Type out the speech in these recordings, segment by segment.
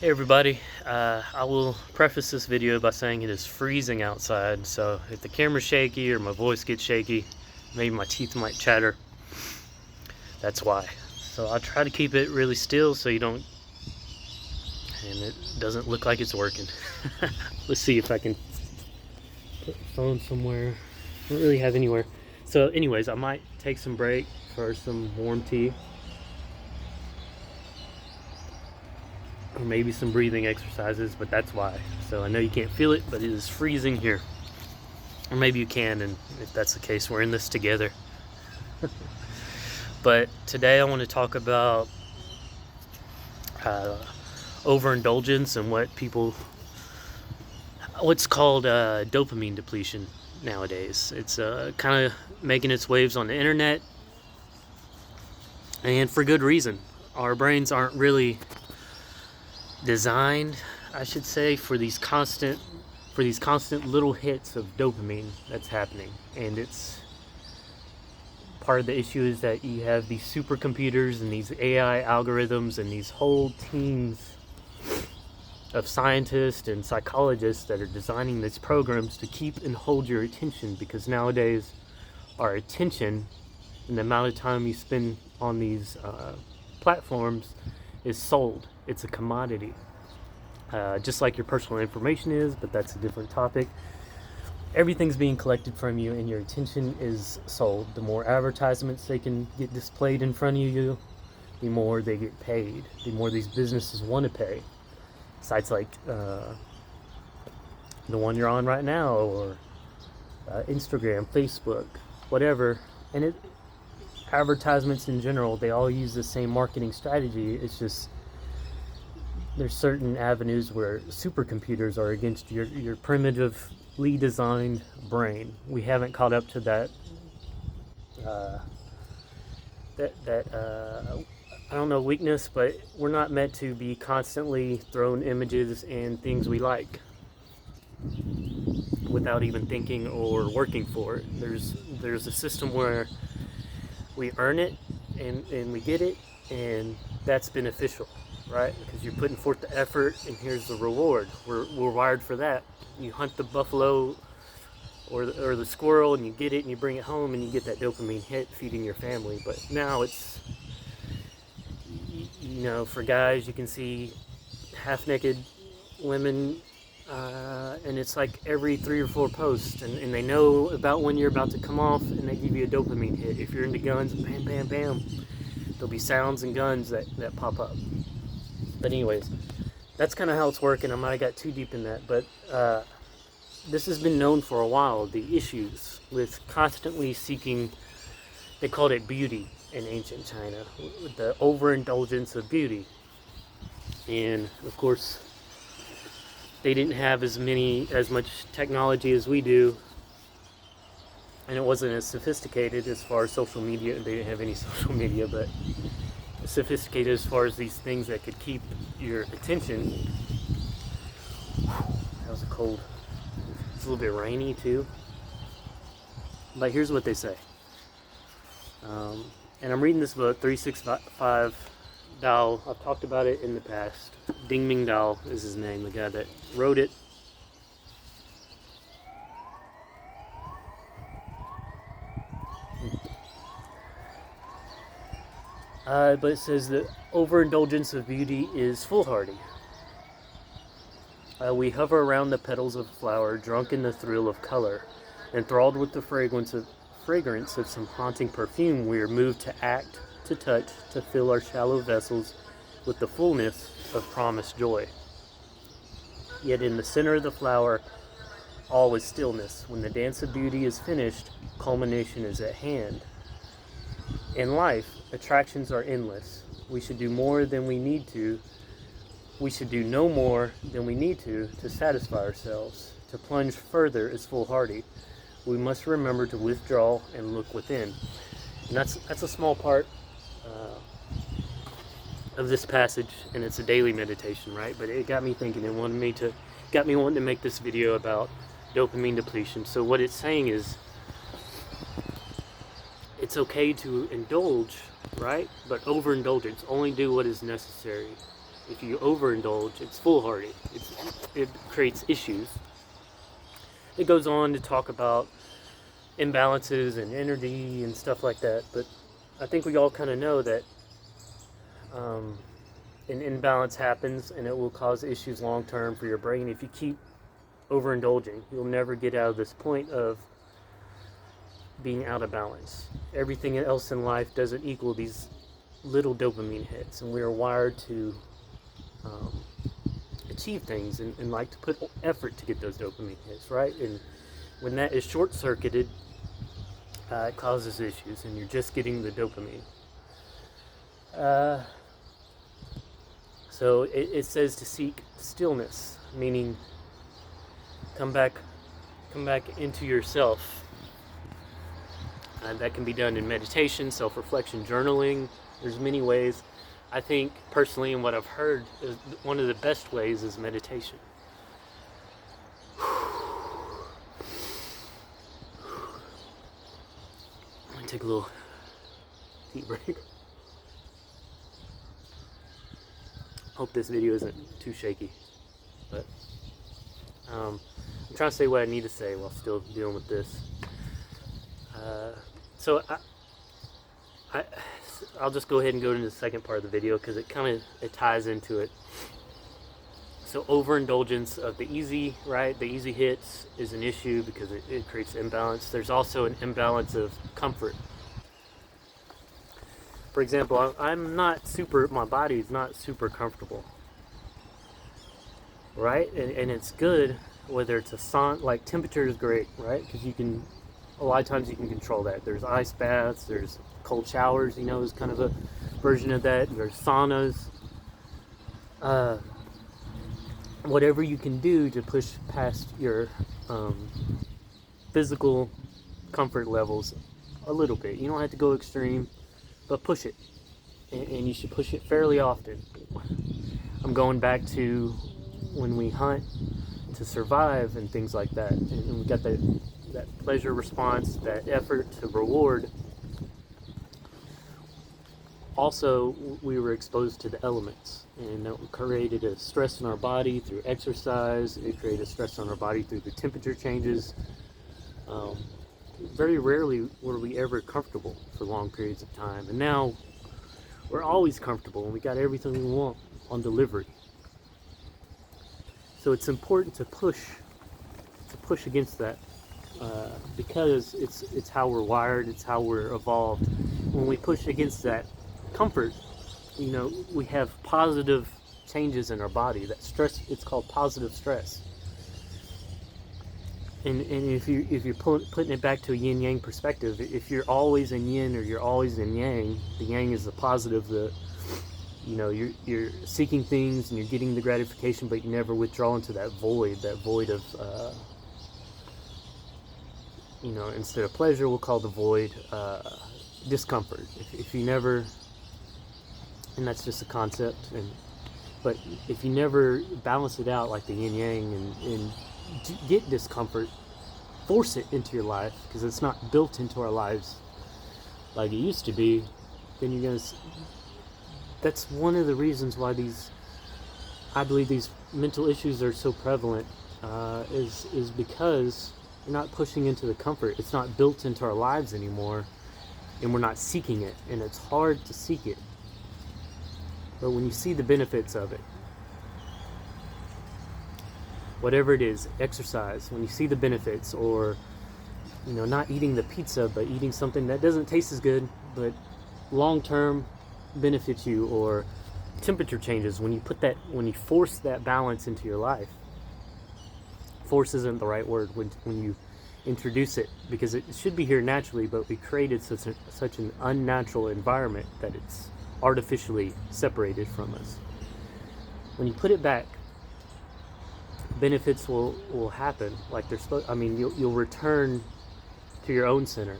Hey everybody, I will preface this video by saying it is freezing outside, so if the camera's shaky or my voice gets shaky, maybe my teeth might chatter, that's why. So I'll try to keep it really still so you don't, and it doesn't look like it's working. Let's see if I can put the phone somewhere. I don't really have anywhere. So anyways, I might take some break for some warm tea. Or maybe some breathing exercises, but that's why. So I know you can't feel it, but it is freezing here. Or maybe you can, and if that's the case, we're in this together. But today I want to talk about overindulgence and what's called dopamine depletion nowadays. It's kind of making its waves on the internet, and for good reason. Our brains aren't really designed, I should say, for these constant little hits of dopamine that's happening. And it's part of the issue is that you have these supercomputers and these AI algorithms and these whole teams of scientists and psychologists that are designing these programs to keep and hold your attention, because nowadays our attention and the amount of time you spend on these platforms is sold. It's a commodity, just like your personal information is, but that's a different topic. Everything's being collected from you and your attention is sold. The more advertisements they can get displayed in front of you, the more they get paid, the more these businesses want to pay. Sites like the one you're on right now, or Instagram, Facebook, whatever. And advertisements in general, they all use the same marketing strategy. It's just there's certain avenues where supercomputers are against your primitively designed brain. We haven't caught up to that I don't know, weakness, but we're not meant to be constantly thrown images and things we like without even thinking or working for it. There's a system where we earn it and we get it, and that's beneficial, right? Because you're putting forth the effort and here's the reward. We're wired for that. You hunt the buffalo or the squirrel and you get it and you bring it home and you get that dopamine hit feeding your family. But now it's, for guys, you can see half-naked women, and it's like every 3 or 4 posts, and they know about when you're about to come off, and they give you a dopamine hit. If you're into guns, bam, bam, bam, there'll be sounds and guns that pop up. But anyways, that's kind of how it's working. I might have got too deep in that, but this has been known for a while, the issues with constantly seeking, they called it beauty in ancient China, the overindulgence of beauty. And of course, they didn't have as much technology as we do, and it wasn't as sophisticated as far as social media. They didn't have any social media, but sophisticated as far as these things that could keep your attention. That was cold. It's a little bit rainy too. But here's what they say. And I'm reading this book, 365 Dao. I've talked about it in the past. Ding Ming Dao is his name, the guy that wrote it. But it says that overindulgence of beauty is foolhardy. We hover around the petals of a flower, drunk in the thrill of color, enthralled with the fragrance of some haunting perfume. We are moved to act, to touch, to fill our shallow vessels with the fullness of promised joy. Yet in the center of the flower, all is stillness. When the dance of beauty is finished, culmination is at hand. In life, attractions are endless. We should do more than we need to. We should do no more than we need to satisfy ourselves. To plunge further is foolhardy. We must remember to withdraw and look within. And that's a small part of this passage, and it's a daily meditation, right? But it got me thinking and got me wanting to make this video about dopamine depletion. So what it's saying is, it's okay to indulge, right? But overindulgence, only do what is necessary. If you overindulge, it's foolhardy. It creates issues. It goes on to talk about imbalances and energy and stuff like that, but I think we all kind of know that an imbalance happens and it will cause issues long term for your brain if you keep overindulging. You'll never get out of this point of being out of balance. Everything else in life doesn't equal these little dopamine hits, and we are wired to achieve things and like to put effort to get those dopamine hits, right? And when that is short-circuited, it causes issues, and you're just getting the dopamine. So it says to seek stillness, meaning come back into yourself. That can be done in meditation, self-reflection, journaling. There's many ways. I think personally, and what I've heard, is one of the best ways is meditation. I'm gonna take a little deep break. Hope this video isn't too shaky, but I'm trying to say what I need to say while still dealing with this. So I'll just go ahead and go into the second part of the video because it ties into it. So overindulgence of the easy hits is an issue because it creates imbalance. There's also an imbalance of comfort. For example, my body's not super comfortable, right? And it's good whether it's a sauna, like temperature is great, right? Because a lot of times you can control that. There's ice baths, there's cold showers, is kind of a version of that. There's saunas. Whatever you can do to push past your physical comfort levels a little bit. You don't have to go extreme, but push it. And you should push it fairly often. I'm going back to when we hunt to survive and things like that. And we got that pleasure response, that effort to reward. Also, we were exposed to the elements, and that created a stress in our body through exercise. It created stress on our body through the temperature changes. Very rarely were we ever comfortable for long periods of time, and now we're always comfortable, and we got everything we want on delivery. So it's important to push against that. Because it's how we're wired, it's how we're evolved. When we push against that comfort, we have positive changes in our body. That stress, it's called positive stress. And if you're putting it back to a yin yang perspective, if you're always in yin or you're always in yang, the yang is the positive. You're seeking things and you're getting the gratification, but you never withdraw into that void of instead of pleasure, we'll call the void discomfort. If you never, and that's just a concept, but if you never balance it out like the yin yang and get discomfort, force it into your life because it's not built into our lives like it used to be, then you're gonna. That's one of the reasons why I believe these mental issues are so prevalent. Is because we're not pushing into the comfort. It's not built into our lives anymore, and we're not seeking it, and it's hard to seek it. But when you see the benefits of it, whatever it is, exercise, when you see the benefits, or not eating the pizza but eating something that doesn't taste as good but long term benefits you, or temperature changes, when you force that balance into your life. Force isn't the right word when you introduce it, because it should be here naturally, but we created such an unnatural environment that it's artificially separated from us. When you put it back, benefits will happen like they're supposed. You'll return to your own center.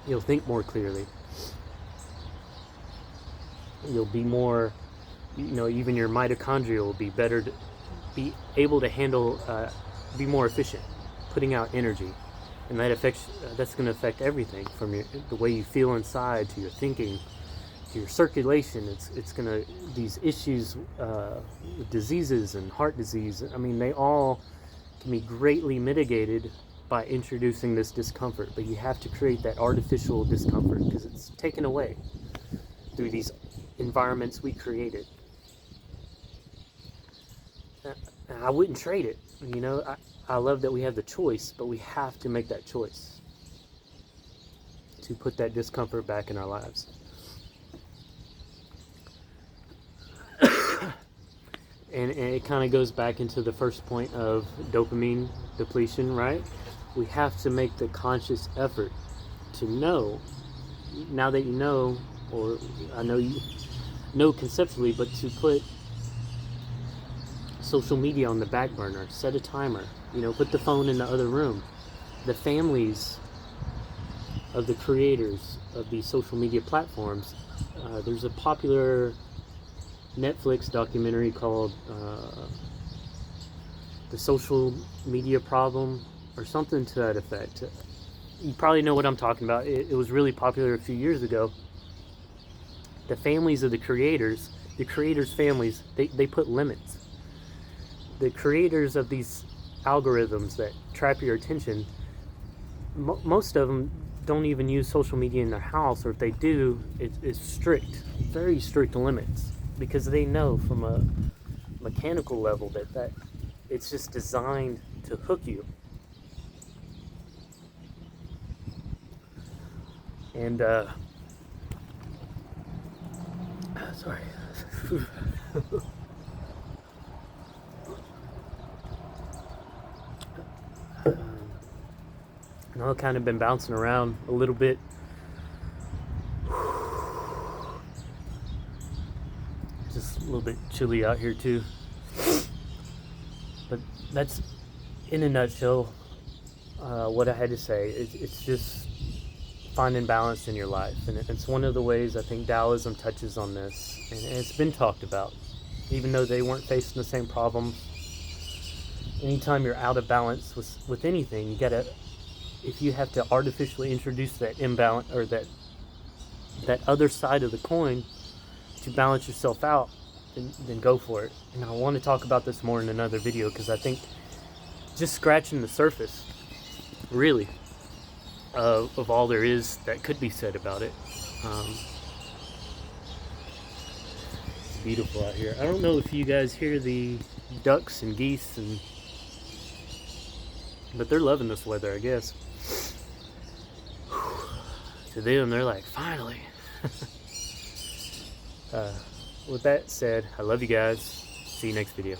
You'll think more clearly. You'll be more, even your mitochondria will be better, be able to handle, be more efficient, putting out energy, and that's going to affect everything from the way you feel inside to your thinking to your circulation. It's gonna, these issues with diseases and heart disease, I mean, they all can be greatly mitigated by introducing this discomfort. But you have to create that artificial discomfort because it's taken away through these environments we created. I wouldn't trade it. You know, I love that we have the choice, but we have to make that choice to put that discomfort back in our lives. And it kind of goes back into the first point of dopamine depletion, right? We have to make the conscious effort to know, now that you know, or I know you know conceptually, but to put social media on the back burner, set a timer, you know, put the phone in the other room. The families of the creators of these social media platforms, there's a popular Netflix documentary called The Social Media Problem, or something to that effect. You probably know what I'm talking about. It was really popular a few years ago. The families of the creators families, they put limits. The creators of these algorithms that trap your attention, most of them don't even use social media in their house, or if they do, it's strict, very strict limits, because they know from a mechanical level that it's just designed to hook you. And sorry. I've kind of been bouncing around a little bit. Just a little bit chilly out here too. But that's, in a nutshell, what I had to say. It's just finding balance in your life. And it's one of the ways I think Taoism touches on this. And it's been talked about. Even though they weren't facing the same problems. Anytime you're out of balance with anything, you gotta, if you have to artificially introduce that imbalance, or that other side of the coin to balance yourself out, then go for it. And I want to talk about this more in another video, because I think just scratching the surface, really, of all there is that could be said about it. It's beautiful out here. I don't know if you guys hear the ducks and geese, but they're loving this weather, I guess. To them, they're like, finally. With that said, I love you guys. See you next video.